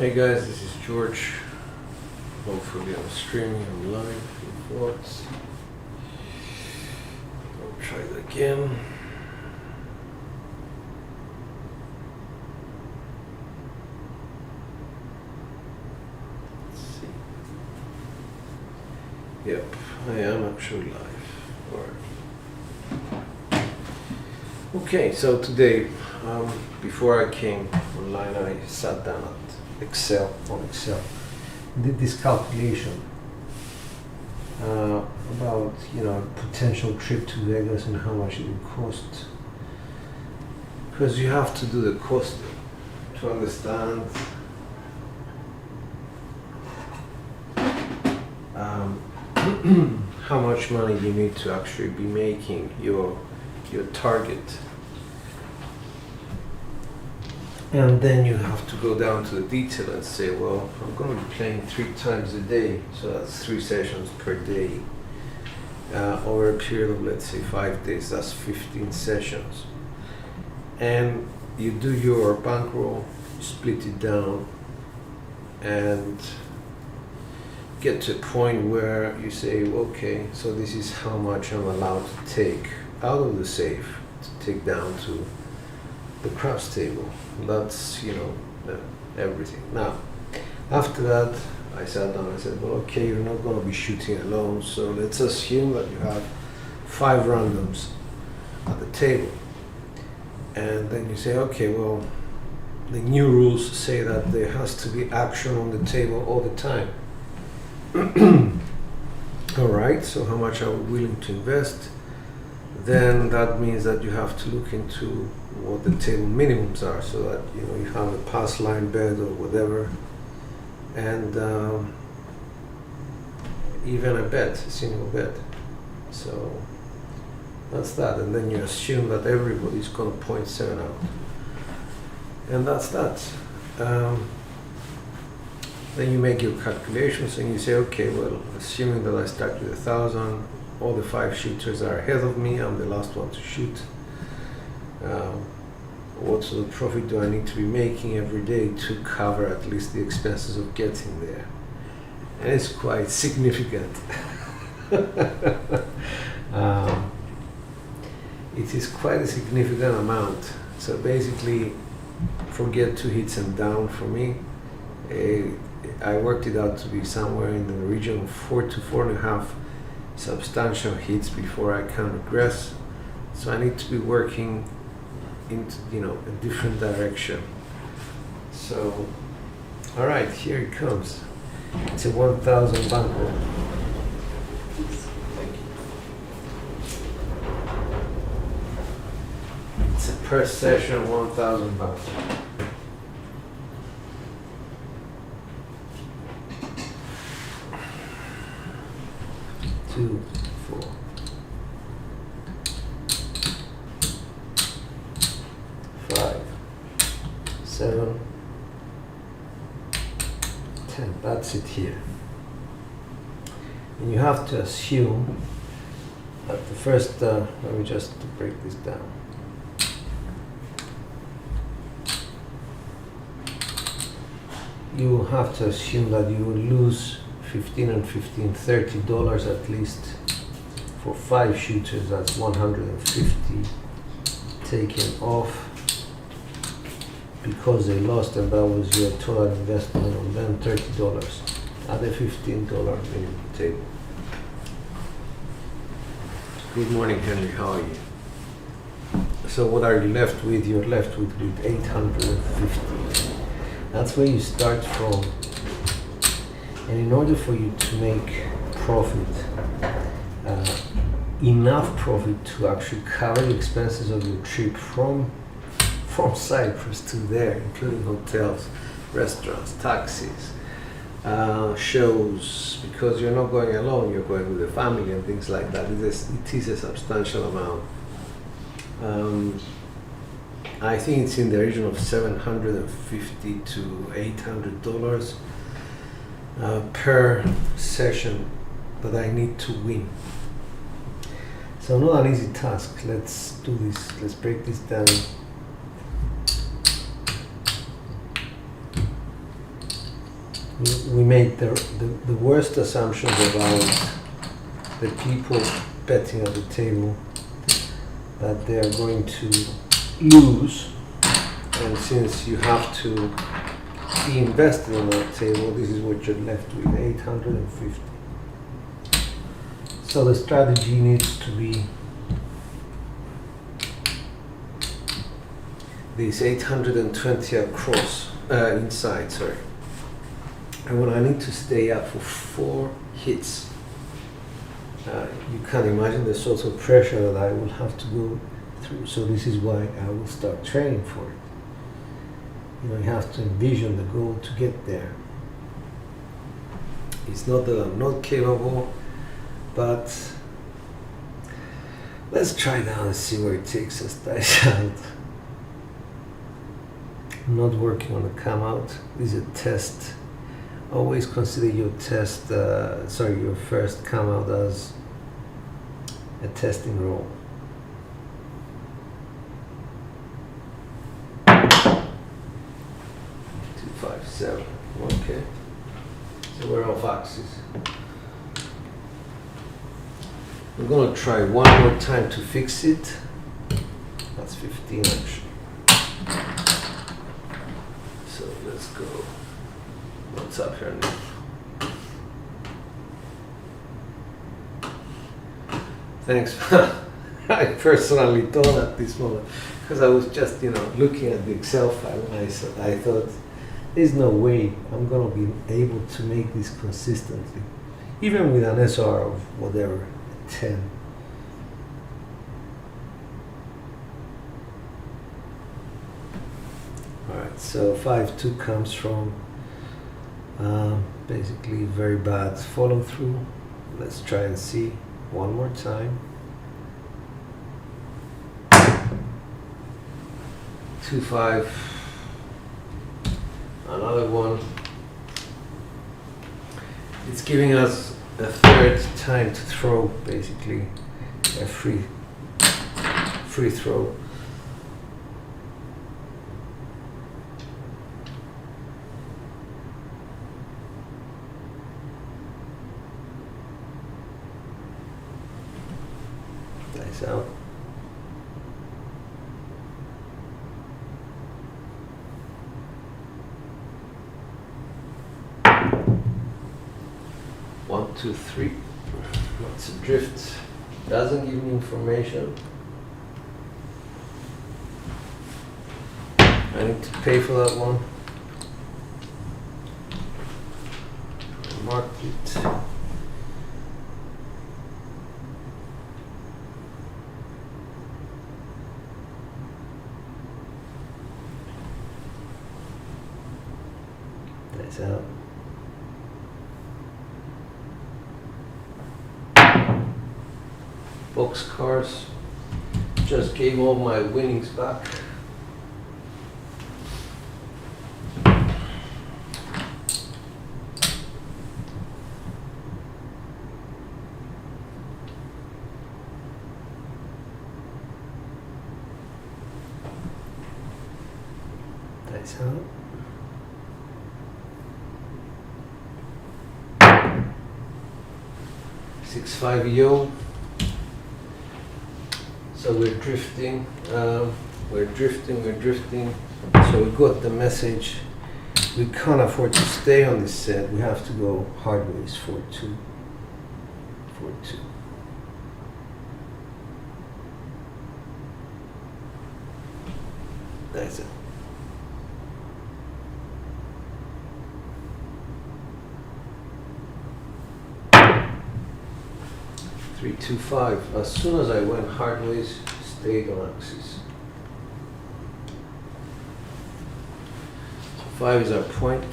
Hey guys, this is George. Hopefully I'm streaming, I'm live. It works. I'll try it again. Let's see. Yep, I am actually live. Alright. Okay, so today, before I came online, I sat down at Excel, did this calculation about potential trip to Vegas and how much it would cost, because you have to do the cost to understand how much money you need to actually be making your target. And then you have to go down to the detail and say, well, I'm going to be playing 3 times a day, so that's 3 sessions per day. Over a period of, let's say, 5 days, that's 15 sessions. And you do your bankroll, you split it down, and get to a point where you say, okay, so this is how much I'm allowed to take out of the safe to take down to the craps table. That's everything. Now after that I sat down and I said, well, okay, you're not going to be shooting alone, so let's assume that you have 5 randoms at the table, and then you say, okay, well, the new rules say that there has to be action on the table all the time. Alright, so how much are we willing to invest? Then that means that you have to look into what the table minimums are, so that you have a pass line bet or whatever, and even a bet, a single bet. So that's that, and then you assume that everybody's going to 0.7 out, and that's that. Then you make your calculations and you say, okay, well, assuming that I start with 1,000, all the 5 shooters are ahead of me, I'm the last one to shoot. What sort of profit do I need to be making every day to cover at least the expenses of getting there? And it's quite significant. It is quite a significant amount. So basically, forget 2 hits and down for me. I worked it out to be somewhere in the region of 4 to 4.5 substantial hits before I can regress. So I need to be working into a different direction. So all right, here it comes. It's a 1,000 bankroll. Thank you. It's a per session 1,000 bucks. Two, 4, 5, 7, 10. That's it here. And you have to assume that the first, let me just break this down. You will have to assume that you will lose 15 and 15, $30 at least for 5 shooters. That's 150 taken off because they lost, and that was your total investment on them, $30 at a $15 minimum table. Good morning, Henry, how are you? So what are you left with? You're left with 850. That's where you start from. And in order for you to make profit, enough profit to actually cover the expenses of your trip from Cyprus to there, including hotels, restaurants, taxis, shows, because you're not going alone, you're going with a family and things like that. It is a substantial amount. I think it's in the region of $750 to $800 per session that I need to win. So not an easy task. Let's do this. Let's break this down. we made the worst assumptions about the people betting at the table, that they are going to lose, and since you have to be invested on that table, this is what you're left with, 850. So the strategy needs to be these 820 across, inside, sorry. And when I need to stay up for 4 hits, you can imagine the sort of pressure that I will have to go through. So this is why I will start training for it. You have to envision the goal to get there. It's not that I'm not capable, but let's try now and see where it takes us. I'm not working on a come out. This is a test. Always consider your test, your first come out as a testing roll. 257. Okay. So we're off axis. We're going to try one more time to fix it. That's 15 actually. So let's go. What's up here now? Thanks. I personally thought at this moment, because I was just looking at the Excel file, and I thought there's no way I'm going to be able to make this consistently, even with an SOR of whatever, 10. Alright, so 5-2 comes from basically very bad follow through. Let's try and see one more time. 2-5. Another one. It's giving us a third time to throw, basically a free throw. Nice out. One, two, three. Lots of drift. Doesn't give me information. I need to pay for that one. Mark it. That's out. Boxcars. Just gave all my winnings back. That's out. Six, 5 yo. So we're drifting, we're drifting. So we got the message. We can't afford to stay on this set. We have to go hardways, 4-2. 4-2. That's it. Three, 2, 5. As soon as I went hardways, stayed on axis. So 5 is our point.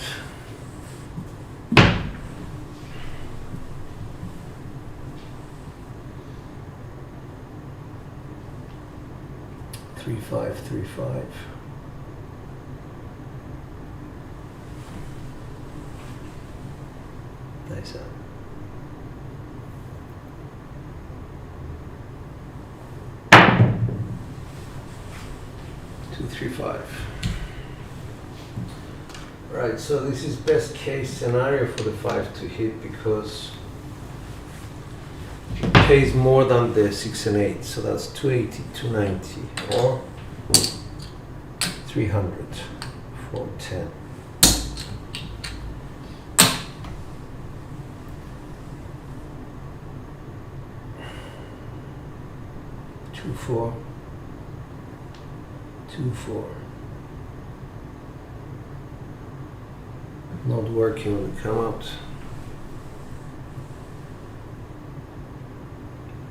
Three, 5, 3, 5. Nice out. 2, 3, 5. Right, so this is best case scenario for the 5 to hit because it pays more than the 6 and 8, so that's 280, 290, or 300, 410. 2-4, 2-4. Not working when we come out.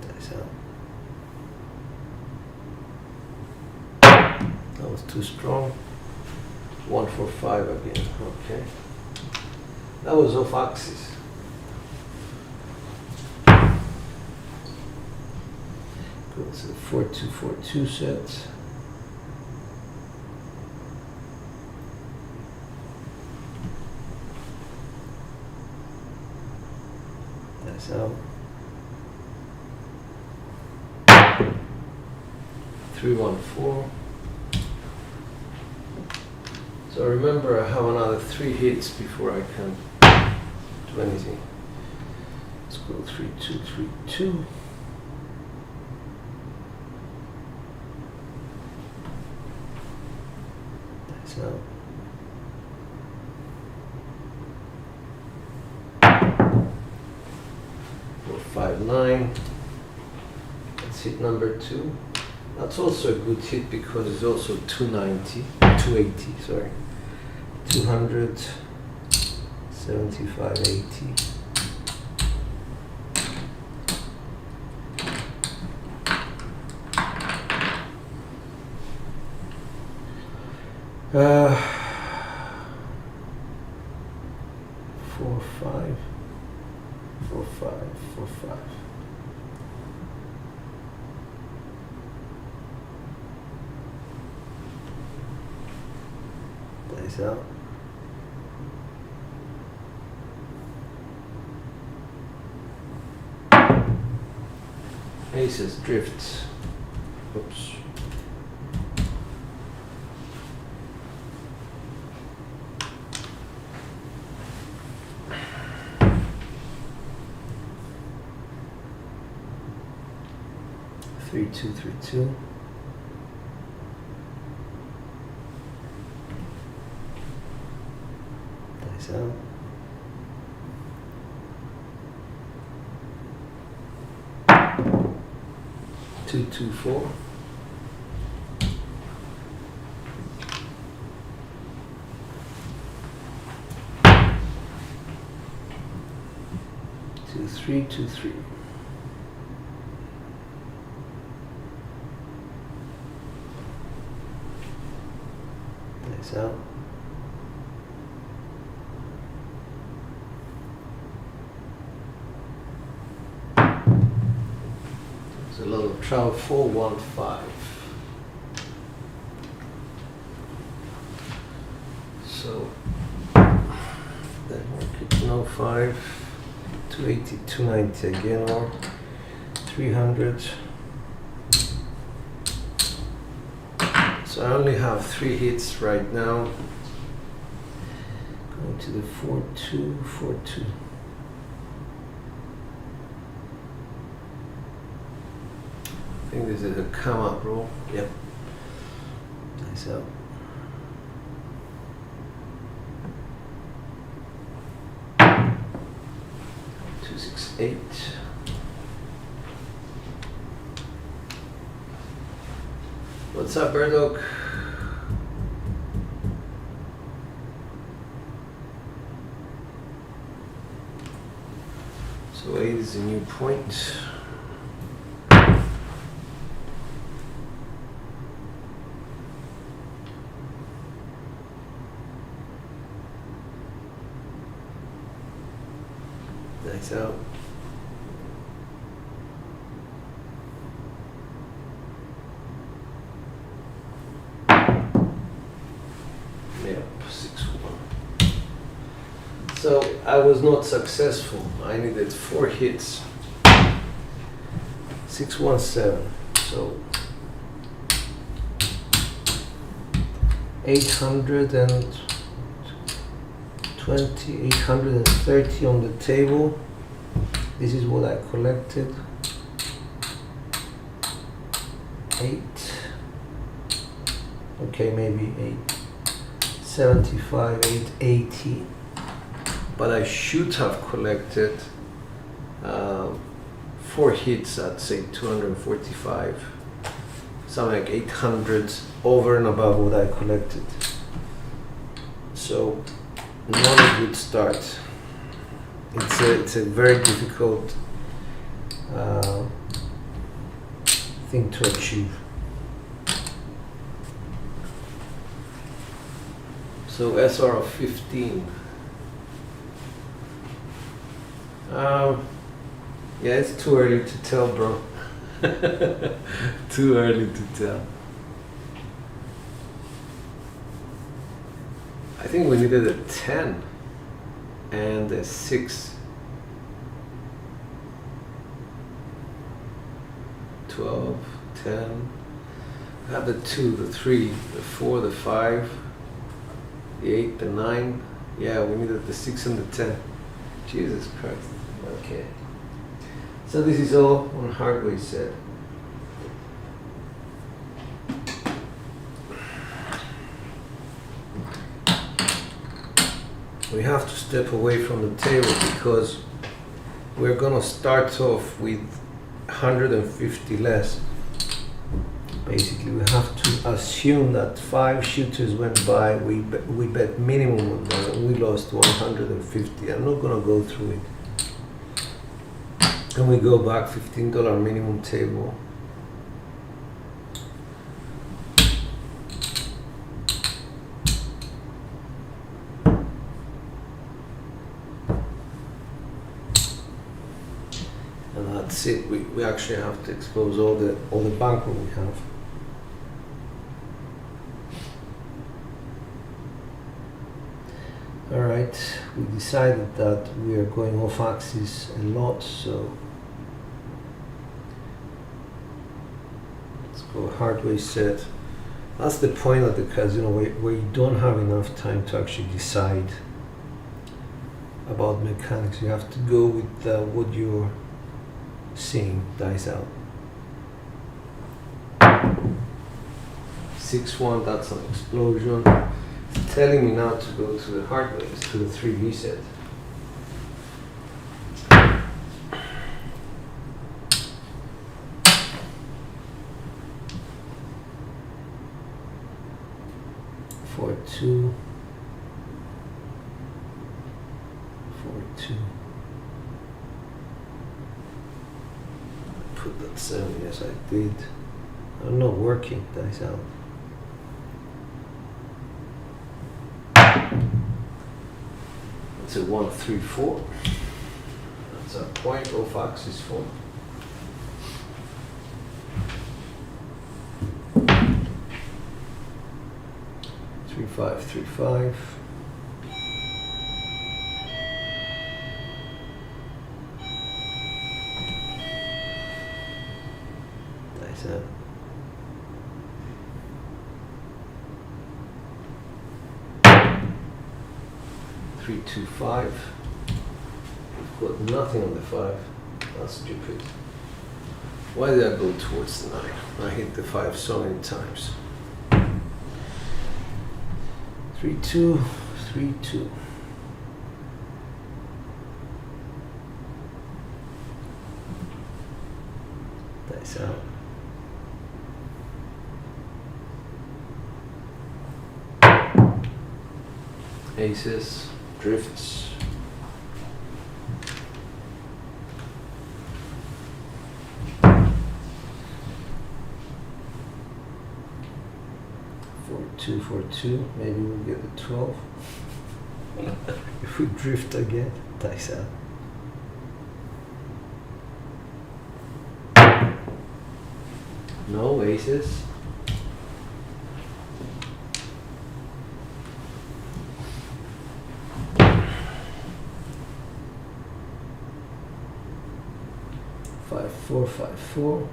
That's out. That was too strong. 1-4-5 again. Okay. That was off axis. Go to the 4-2-4-2 set. That's out. 3-1-4. So remember, I have another 3 hits before I can do anything. Let's go 3-2-3-2. That's out. 4-5-9. That's hit number 2. That's also a good hit because it's also 280, sorry. 200, 75, 80. Uh, 4-5, 4-5, 4-5. Plays out. Aces drifts. Oops. Three, two, 3-2. Plays out. 2-2-4. Two, 3-2-3. Plays out. 4-1-5. So then we'll keep no 5, 280, 290 again, or 300. So I only have 3 hits right now. Going to the 4-2, 4-2. I think this is a come up roll. Yep. Nice out. Two, 6, 8. What's up, Burdock? So 8 is a new point. Nice out. Yep, 6-1. So I was not successful. I needed 4 hits. 6-1-7. So 800 and 120, 830 on the table. This is what I collected. 8. Okay, maybe 875, 880. But I should have collected 4 hits at say 245. Something like 800 over and above what I collected. So not a good start. It's a very difficult thing to achieve. So SOR of 15. Yeah, it's too early to tell, bro. Too early to tell. I think we needed a 10 and a 6. 12, 10. I have the 2, the 3, the 4, the 5, the 8, the 9. Yeah, we needed the 6 and the 10. Jesus Christ. Okay. So this is all on hardware set. We have to step away from the table because we're gonna start off with 150 less. Basically, we have to assume that 5 shooters went by. We bet minimum on them, and we lost 150. I'm not gonna go through it. And we go back $15 minimum table. And that's it. We actually have to expose all the bankroll we have. Alright, we decided that we are going off axis a lot, so let's go hardware set. That's the point of the casino where you don't have enough time to actually decide about mechanics. You have to go with what you're seeing dice out. 6-1, that's an explosion. It's telling me now to go to the hardways, to the 3V set. Four, 2. 4, 2. Put that 7, yes I did. I'm not working, dice out. It's a 1, 3, 4. That's a point off axis 4. Three, 5, 3, 5. Nice, huh? Three, 2, 5. We've got nothing on the 5. That's stupid. Why did I go towards the 9? I hit the 5 so many times. 3, 2, 3, 2. Dice out. Aces, drifts. For 2, maybe we'll get the 12. If we drift again, dice out. No aces. Five, 4, 5, 4.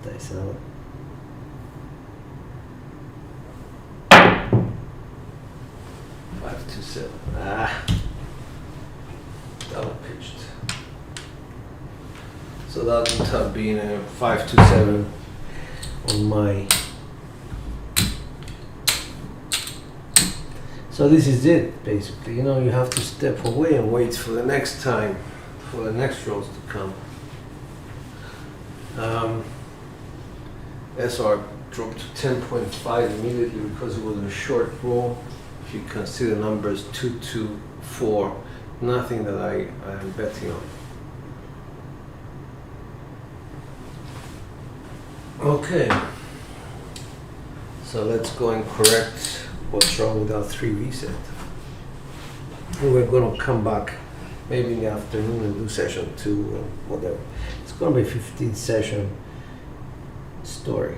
Dice out. 527. Double pitched. So that would have been a 527 on my. So this is it, basically. You know, you have to step away and wait for the next time, for the next rolls to come. SR dropped to 10.5 immediately because it was a short roll. If you consider numbers 2 to 4, nothing that I am betting on. Okay, so let's go and correct what's wrong with our 3 reset. And we're going to come back maybe in the afternoon and do session 2 or whatever. It's going to be a 15 session story.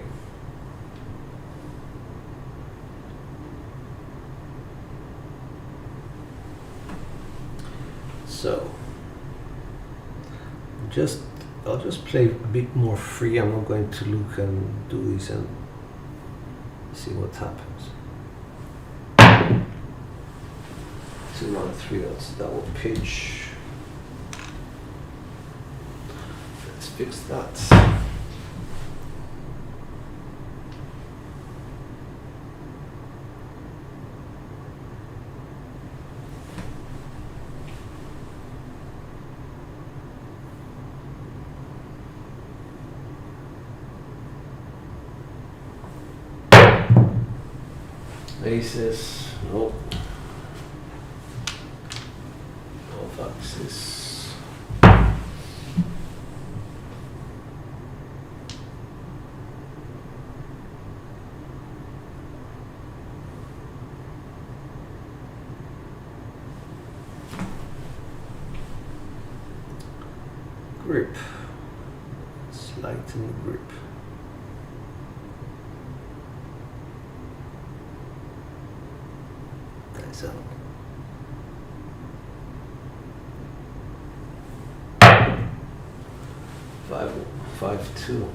So I'll just play a bit more free. I'm not going to look and do this and see what happens. 2 round 3, that's double pitch. Let's fix that. Aces, nope. Off axis. Grip. Let's lighten the grip. So 5-2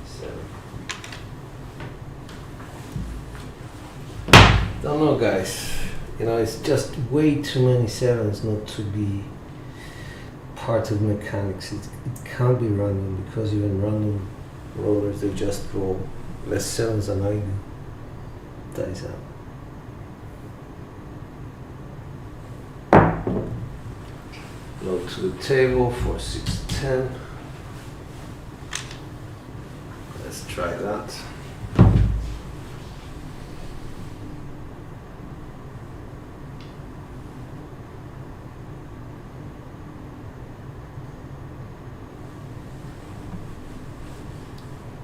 7. Don't know, guys. You know, it's just way too many 7s not to be part of mechanics. It can't be random, because even random rollers, they just roll less 7s than I do. Dies out. Go to the table for 6-10. Let's try that.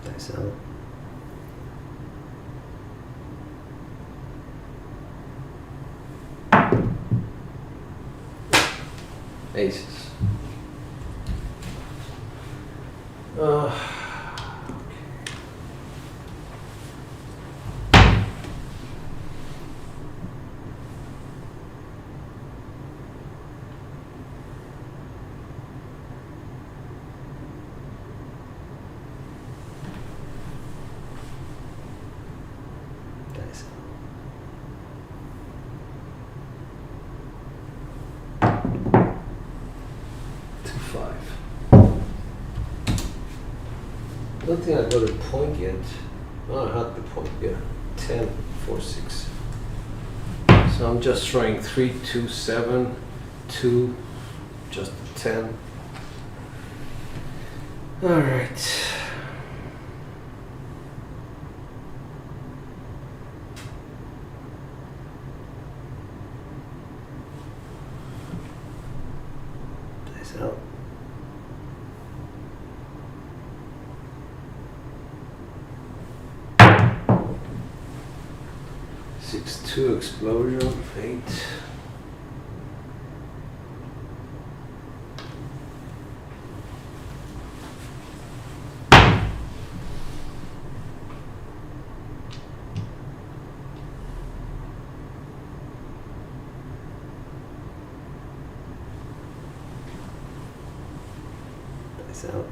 Nice out. Aces. Nice. 2-5. I don't think I got a point yet. Oh, I had the point, yeah. 10-4-6. So I'm just throwing 3-2-7, 2, just a 10. All right. Nice out. 6-2 explosion, 8. Nice out.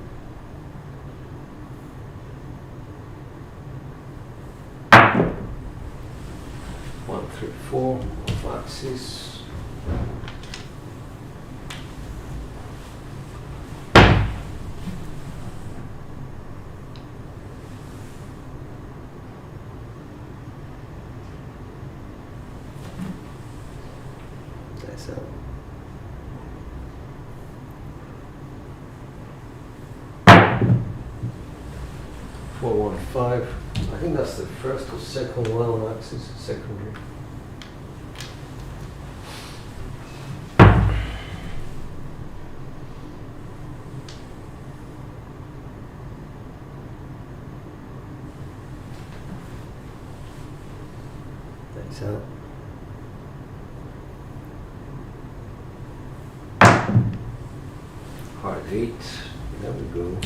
1-3-4, axis. That's out. Four, 1, 5. I think that's the first or second one on axis, secondary. That's out. Hard 8. There we go.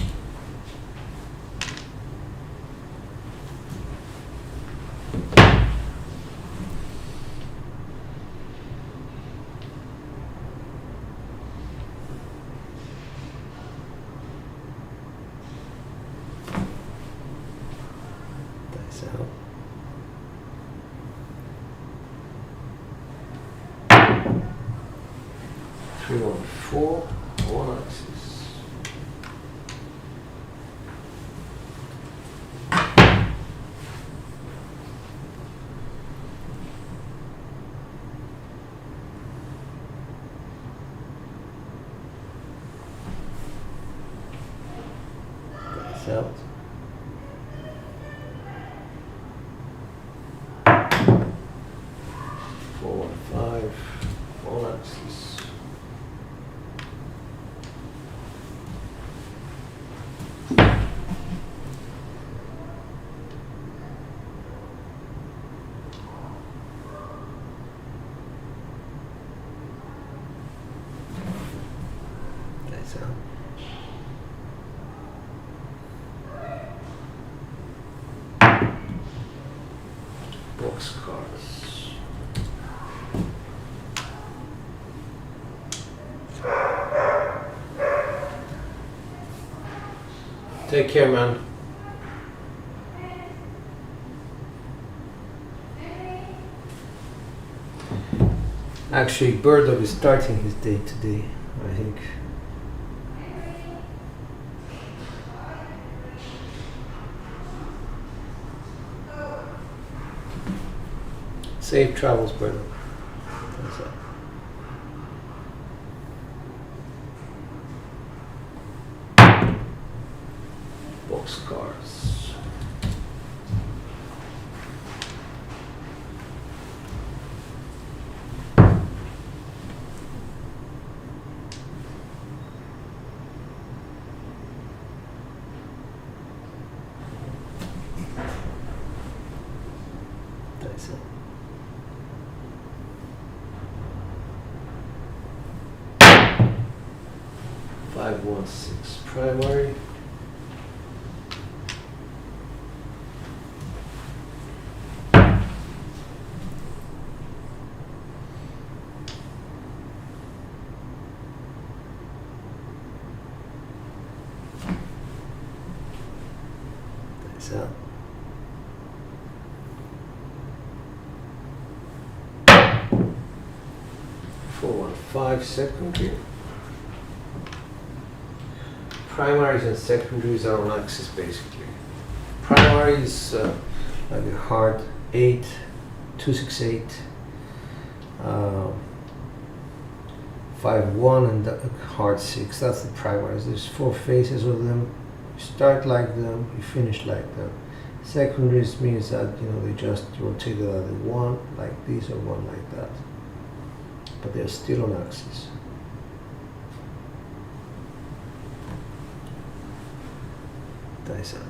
That's out. Three, 1, 4, one axis. That's out. Four, 1, 5, one axis. That's out. Boxcars. Take care, man. Actually, Birdo is starting his day today, I think. Safe travels, Birdo. That's it. Boxcars. That's it. 5, 1, 6 primary. That's out. 4, 1, 5 secondary. Primaries and secondaries are on axis basically. Primary is like a hard 8, 2, 6, 8, 5, 1, and a hard 6. That's the primaries. There's 4 phases of them. You start like them, you finish like them. Secondaries means that they just rotate it either one like this or one like that, but they're still on axis. Dice out.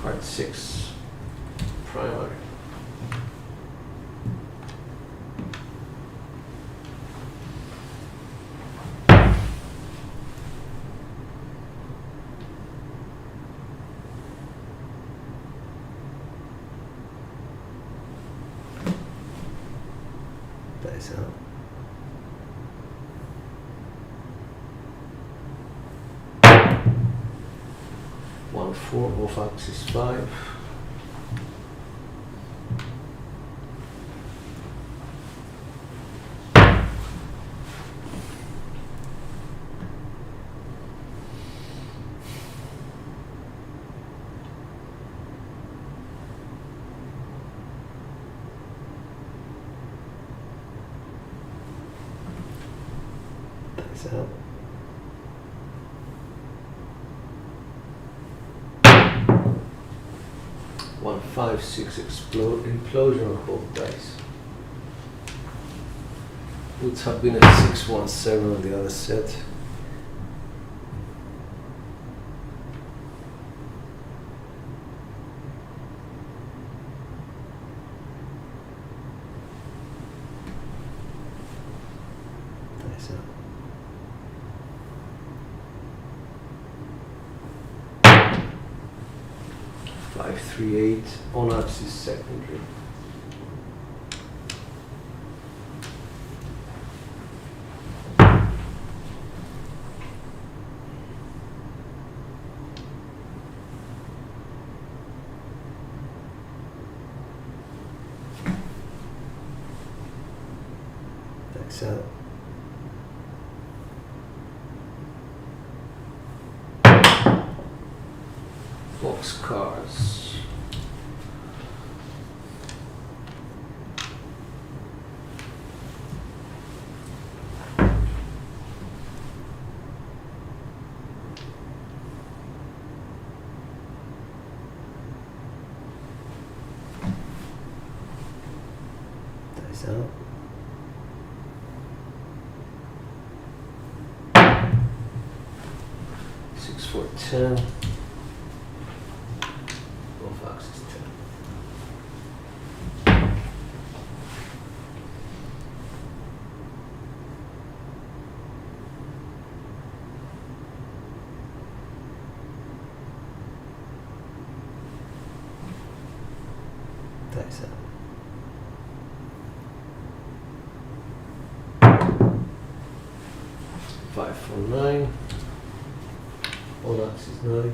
Hard 6 primary. Dice out. 1, 1-4, off axis 5. That's out. 1-5-6 implosion on both dice. Would have been a 6-1-7 on the other set. Dice out. 5-3-8 on axis secondary. Dice out. Box cars. Dice out. Six, 4, 10. Both axes 10. Dice out. 5-4-9. All axis 9.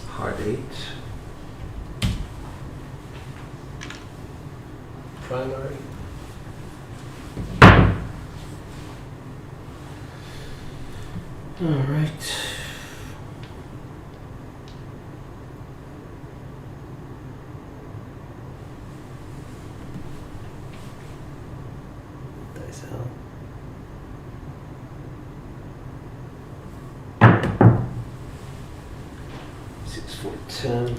Hard 8. Primary. All right. Dice out. 6, 4, 10.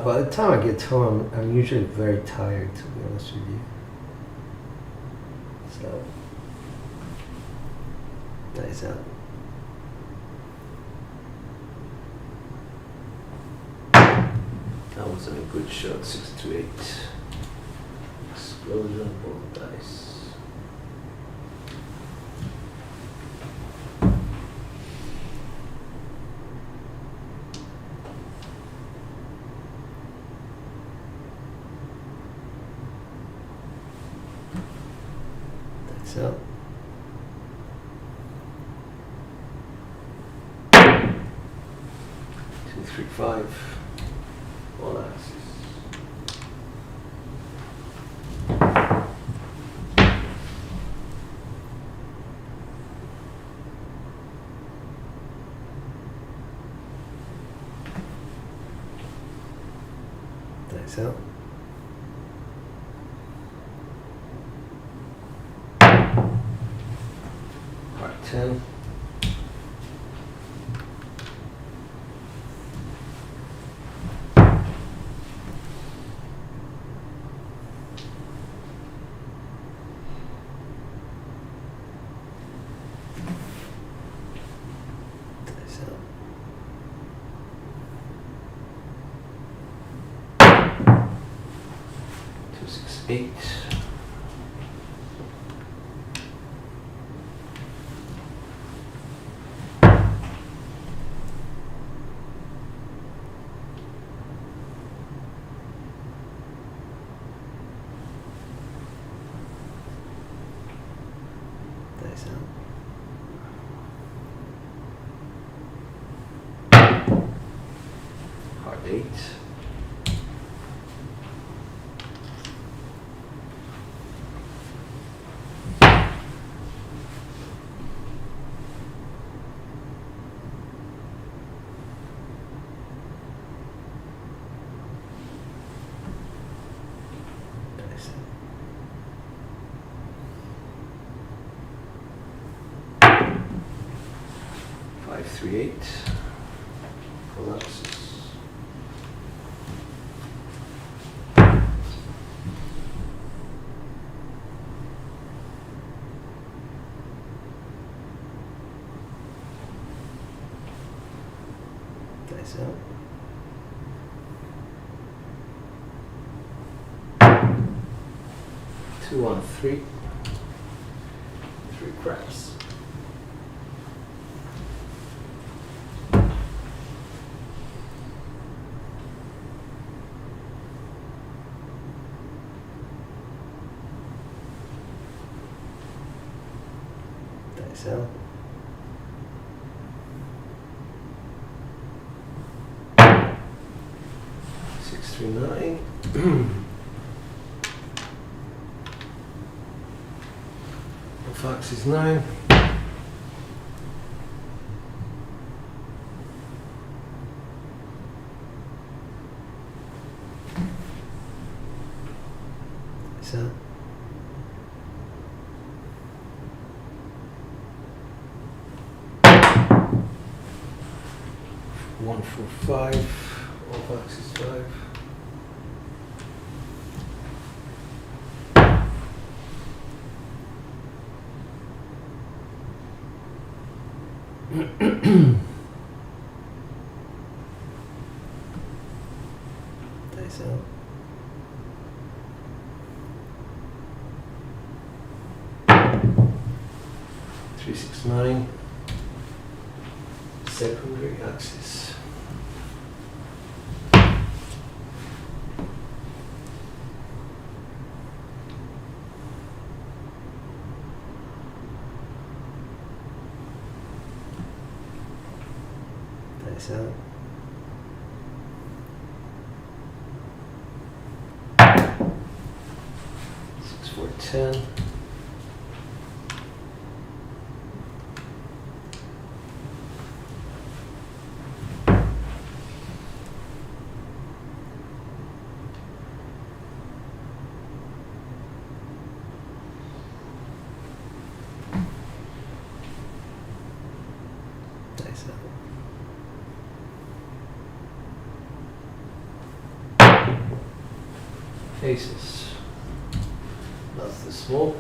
By the time I get home, I'm usually very tired, to be honest with you. So, dice out. That wasn't a good shot. 6-8. Explosion, both dice. So 2, 3, 5. All axis. Dice out. 10. 8. Dice out. Heart 8. Dice out. 5, 3, 8. Collapses. Dice out. 2 on 3. 3 craps. Dice out. 6, 3, 9. Fox is 9. So 1, 4, 5. All Fox is 5. Dice out. 3, 6, 9. Secondary axis. Dice out. 6, 4, 10. Dice out. Faces. That's the small.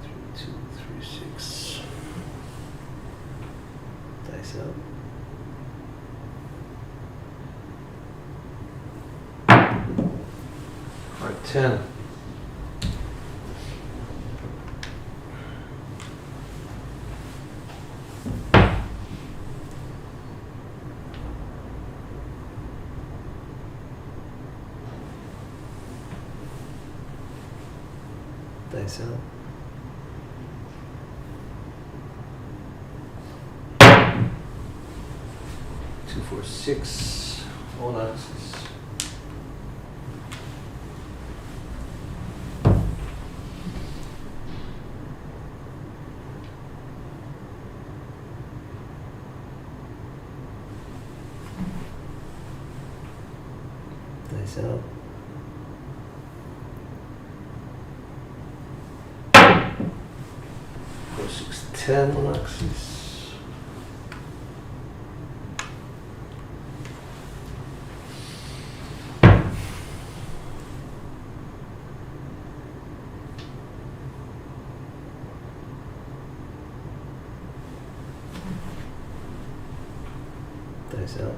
Three, 2, 3, 6. Dice out. Heart 10. Dice out. 2, 4, 6. All axes. Dice out. 4, 6, 10 on axis. So.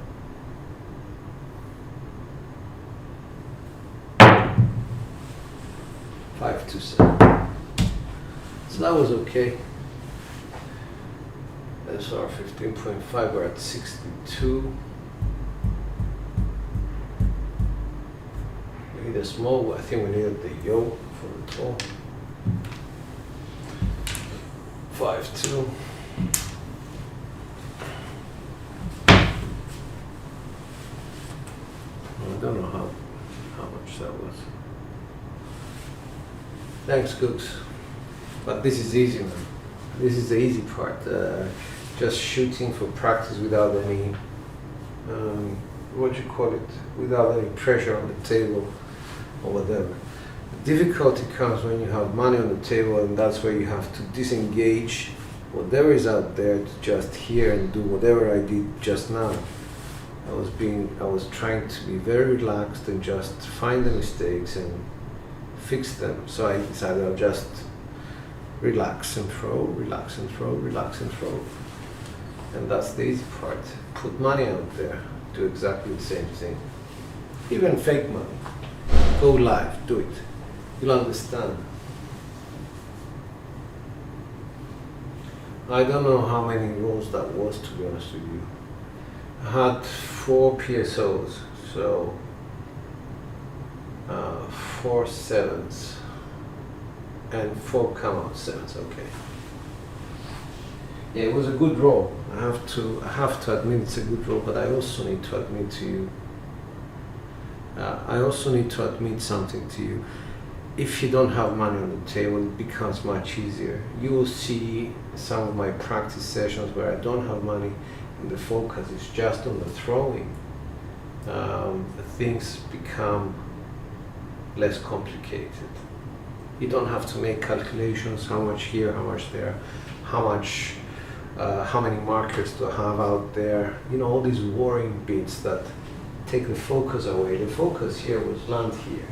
Five to 7. So that was okay. SOR 15.5, we're at 62. We need a small, I think we needed the yoke for the tall. 5-2. I don't know how much that was. Thanks, Cooks. But this is easy, man. This is the easy part. Just shooting for practice without any, what do you call it? Without any pressure on the table or whatever. The difficulty comes when you have money on the table, and that's where you have to disengage whatever is out there to just hear and do whatever I did just now. I was trying to be very relaxed and just find the mistakes and fix them. So I decided I'll just relax and throw, relax and throw, relax and throw. And that's the easy part. Put money out there, do exactly the same thing. Even fake money. Go live, do it. You'll understand. I don't know how many rolls that was, to be honest with you. I had 4 PSOs, so 4 7s and 4 come out 7s. Okay. Yeah, it was a good roll. I have to admit it's a good roll, but I also need to admit to you. I also need to admit something to you. If you don't have money on the table, it becomes much easier. You will see some of my practice sessions where I don't have money and the focus is just on the throwing. Things become less complicated. You don't have to make calculations, how much here, how much there, how many markers to have out there. You know, all these worrying bits that take the focus away. The focus here was land here.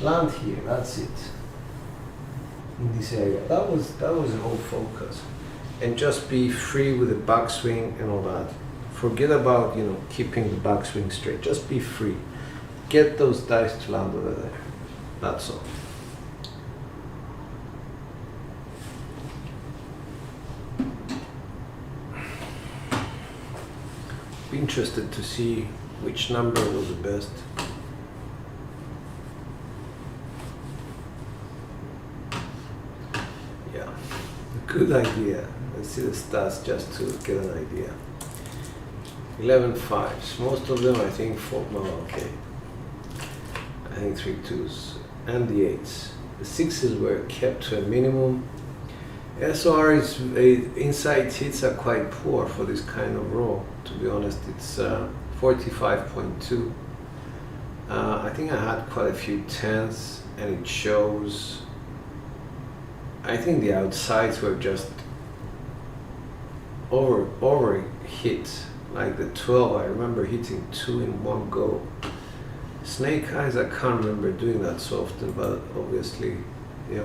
Land here, that's it. In this area. That was the whole focus. And just be free with the backswing and all that. Forget about, you know, keeping the backswing straight. Just be free. Get those dice to land over there. That's all. Be interested to see which number was the best. Yeah, good idea. Let's see the stats just to get an idea. 11 5s. Most of them, I think, 4. No, okay. I think 3 2s and the 8s. The 6s were kept to a minimum. SOR is inside hits are quite poor for this kind of roll. To be honest, it's 45.2. I think I had quite a few 10s, and it shows. I think the outsides were just over hit. Like the 12, I remember hitting 2 in one go. Snake eyes, I can't remember doing that so often, but obviously, yeah.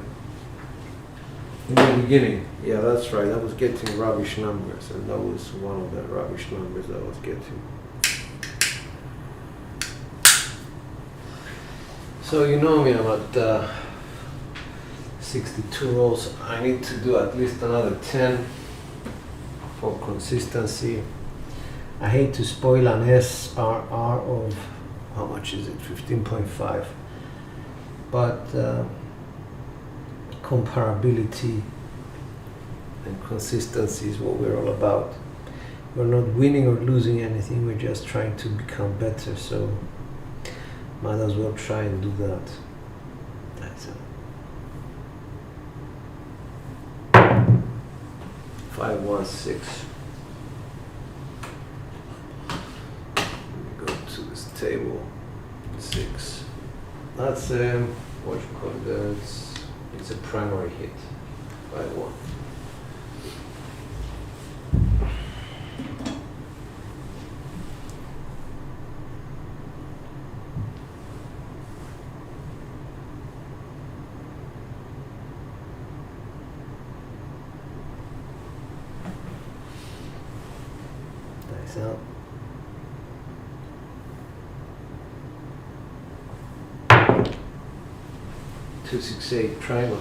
In the beginning, yeah, that's right. I was getting rubbish numbers, and that was one of the rubbish numbers I was getting. So you know me, I'm at 62 rolls. I need to do at least another 10 for consistency. I hate to spoil an SRR of, how much is it, 15.5, but comparability and consistency is what we're all about. We're not winning or losing anything, we're just trying to become better, so might as well try and do that. That's it. 5-1-6. Table 6. That's what you call it? It's a primary hit. 5-1. Dice out. 268 primary.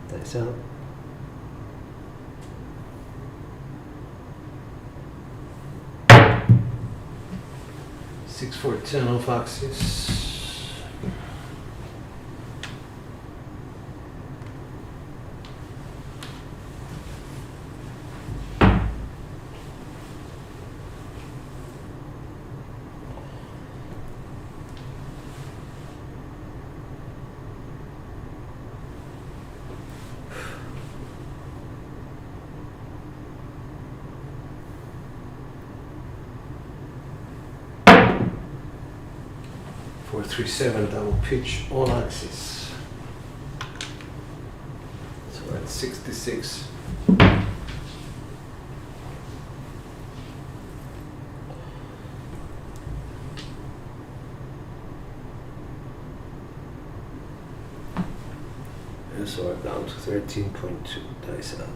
Dice out. 6, 4, 10 off axis. Four, 3, 7 double pitch on axis. So we're at 66. SOR down to 13.2. Dice out.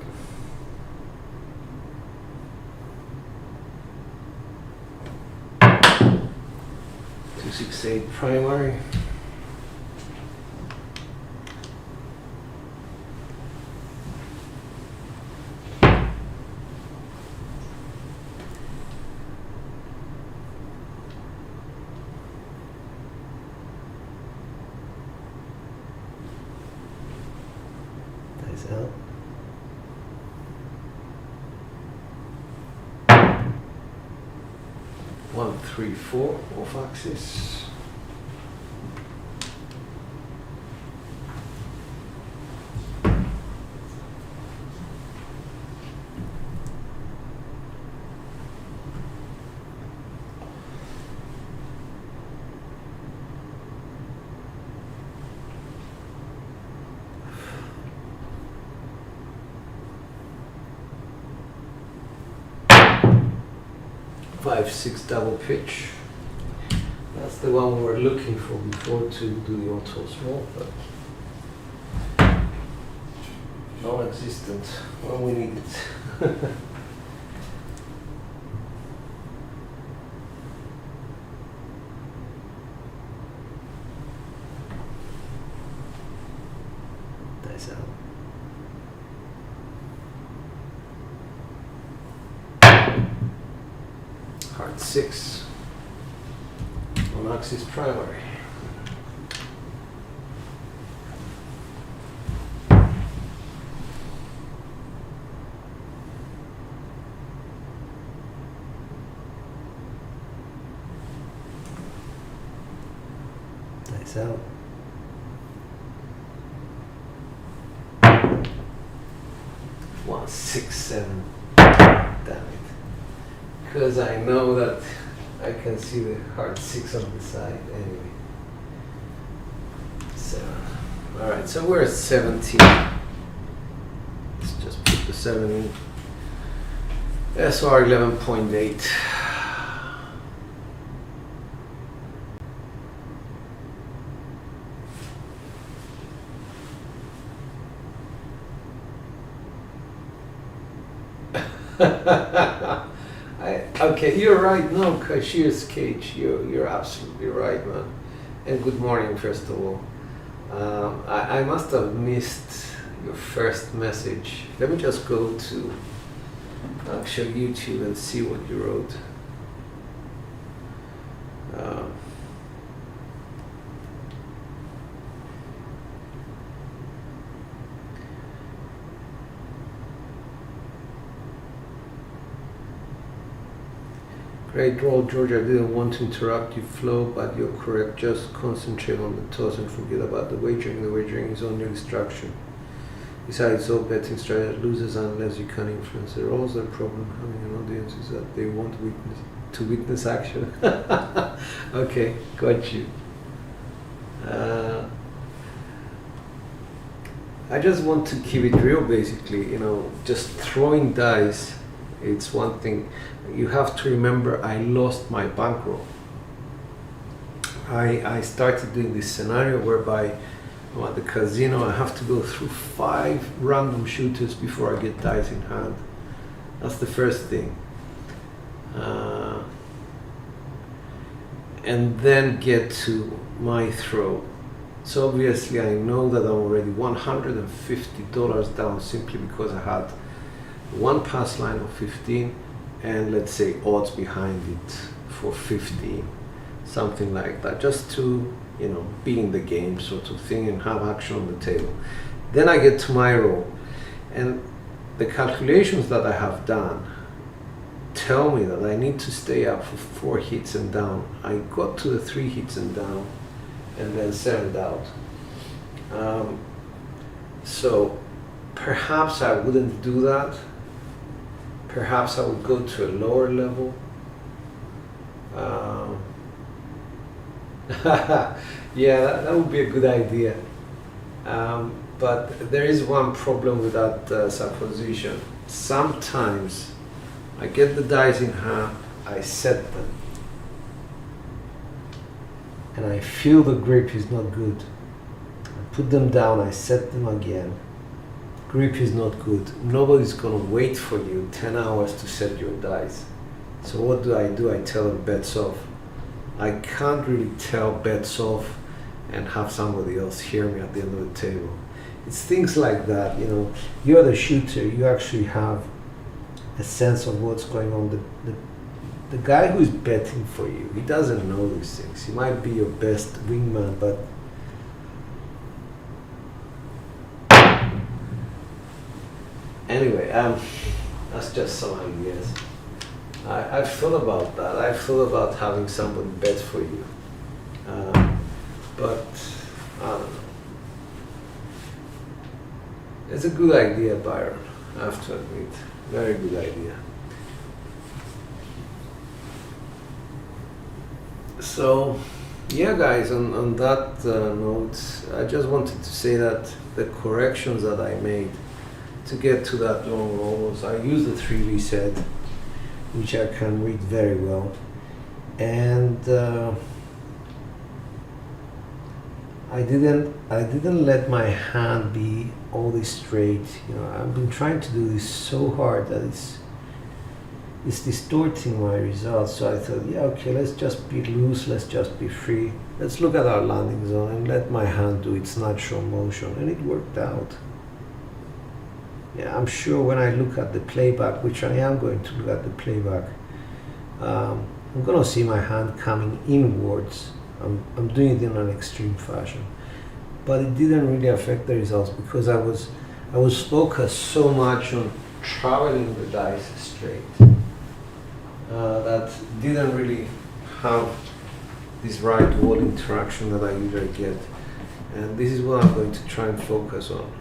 268 primary. Dice out. 1, 3, 4 off axis. Five, 6 double pitch. That's the one we were looking for before to do the auto small, but non-existent when we need it. Dice out. Heart 6 on axis primary. Dice out. 1, 6, 7. Damn it. Because I know that I can see the heart 6 on the side anyway. 7. Alright, so we're at 17. Let's just put the 7 in. SOR 11.8. Okay, you're right. No, Cashier's Cage. You're absolutely right, man. And good morning, first of all. I must have missed your first message. Let me just go to actual YouTube and see what you wrote. Great roll, George. I didn't want to interrupt your flow, but you're correct. Just concentrate on the toss and forget about the wagering. The wagering is only a distraction. Besides, all betting strategy loses unless you can influence the rolls. The problem having an audience is that they want to witness action. Okay, got you. I just want to keep it real, basically. You know, just throwing dice, it's one thing. You have to remember, I lost my bankroll. I started doing this scenario whereby I'm at the casino, I have to go through 5 random shooters before I get dice in hand. That's the first thing. And then get to my throw. So obviously I know that I'm already $150 down simply because I had one pass line of 15 and let's say odds behind it for 15, something like that, just to, you know, be in the game sort of thing and have action on the table. Then I get to my roll, and the calculations that I have done tell me that I need to stay up for 4 hits and down. I got to the 3 hits and down and then settled out. So perhaps I wouldn't do that. Perhaps I would go to a lower level. Yeah, that would be a good idea. But there is one problem with that supposition. Sometimes I get the dice in hand, I set them, and I feel the grip is not good. I put them down, I set them again. Grip is not good. Nobody's gonna wait for you 10 hours to set your dice. So what do? I tell them bets off. I can't really tell bets off and have somebody else hear me at the end of the table. It's things like that, you know. You're the shooter, you actually have a sense of what's going on. The guy who's betting for you, he doesn't know these things. He might be your best wingman, but anyway, that's just some ideas. I've thought about that. I've thought about having somebody bet for you, but I don't know. It's a good idea, Byron. I have to admit, very good idea. So, yeah, guys. On that note, I just wanted to say that the corrections that I made to get to that long rolls, I used the 3 reset, which I can read very well, and I didn't let my hand be always straight. You know, I've been trying to do this so hard that it's distorting my results. So I thought, yeah, okay, let's just be loose, let's just be free. Let's look at our landing zone and let my hand do its natural motion, and it worked out. Yeah, I'm sure when I look at the playback, which I am going to look at the playback, I'm going to see my hand coming inwards. I'm doing it in an extreme fashion, but it didn't really affect the results because I was focused so much on traveling the dice straight that didn't really have this right wall interaction that I usually get, and this is what I'm going to try and focus on.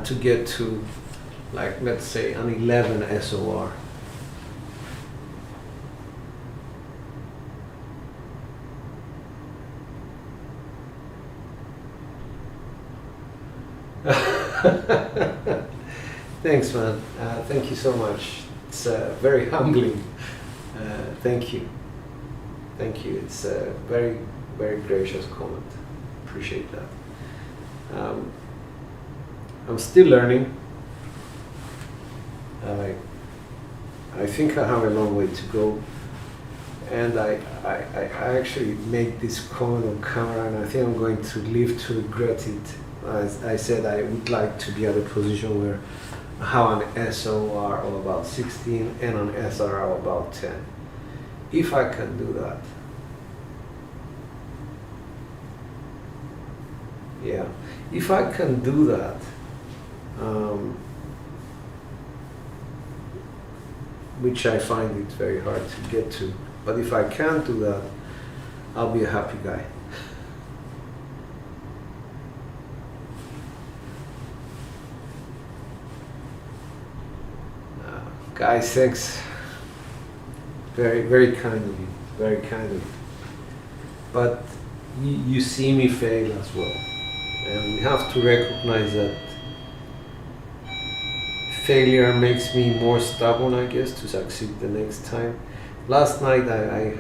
To get to, like, let's say an 11 SOR. Thanks, man. Thank you so much. It's very humbling. Thank you. Thank you. It's a very, very gracious comment. Appreciate that. I'm still learning. I think I have a long way to go, and I actually made this comment on camera, and I think I'm going to live to regret it. As I said, I would like to be at a position where I have an SOR of about 16 and an SRR of about 10. If I can do that, yeah, if I can do that, which I find it very hard to get to, but if I can do that, I'll be a happy guy. Guys, thanks. Very, very kind of you. Very kind of you. But you see me fail as well. And we have to recognize that failure makes me more stubborn, I guess, to succeed the next time. Last night I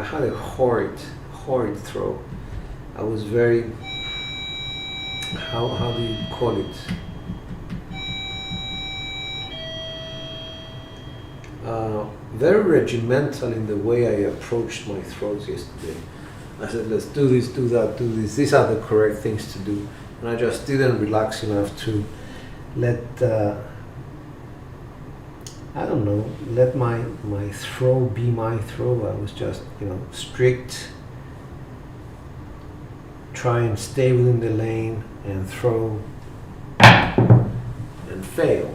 had a horrid throw. I was very, how do you call it? Very regimental in the way I approached my throws yesterday. I said, let's do this, do that, do this. These are the correct things to do. And I just didn't relax enough to let, I don't know, let my throw be my throw. I was just, strict, try and stay within the lane and throw and fail.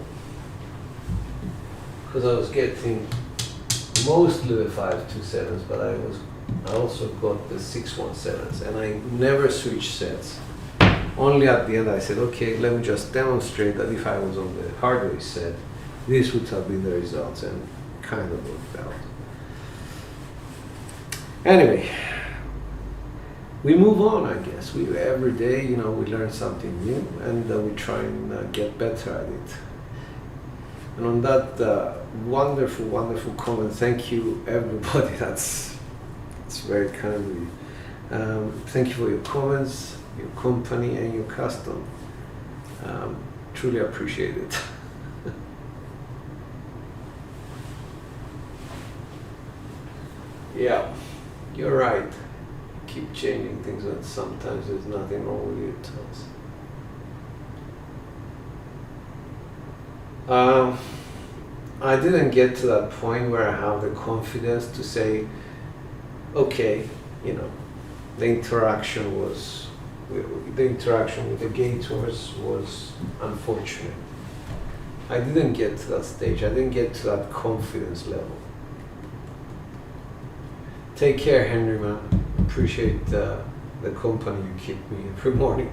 Because I was getting mostly the 5-2-7s, but I also got the 6-1-7s, and I never switched sets. Only at the end I said, okay, let me just demonstrate that if I was on the hardware set, this would have been the results, and kind of worked out. Anyway, we move on, I guess. Every day, we learn something new, and we try and get better at it. And on that wonderful, wonderful comment, thank you everybody. That's very kind of you. Thank you for your comments, your company, and your custom. Truly appreciate it. Yeah, you're right. Keep changing things, and sometimes there's nothing wrong with your toes. I didn't get to that point where I have the confidence to say, okay, the interaction with the gators was unfortunate. I didn't get to that stage. I didn't get to that confidence level. Take care, Henry, man. Appreciate the company you keep me every morning.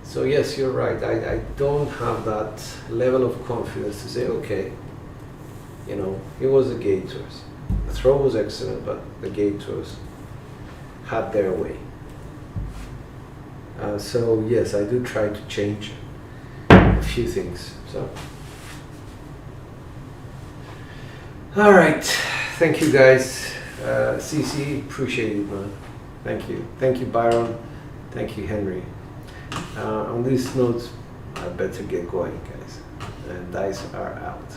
So yes, you're right. I don't have that level of confidence to say, okay, it was the Gators. The throw was excellent, but the Gators had their way. So yes, I do try to change a few things. So, all right. Thank you, guys. CC, appreciate it, man. Thank you. Thank you, Byron. Thank you, Henry. On this note, I better get going, guys. And dice are out.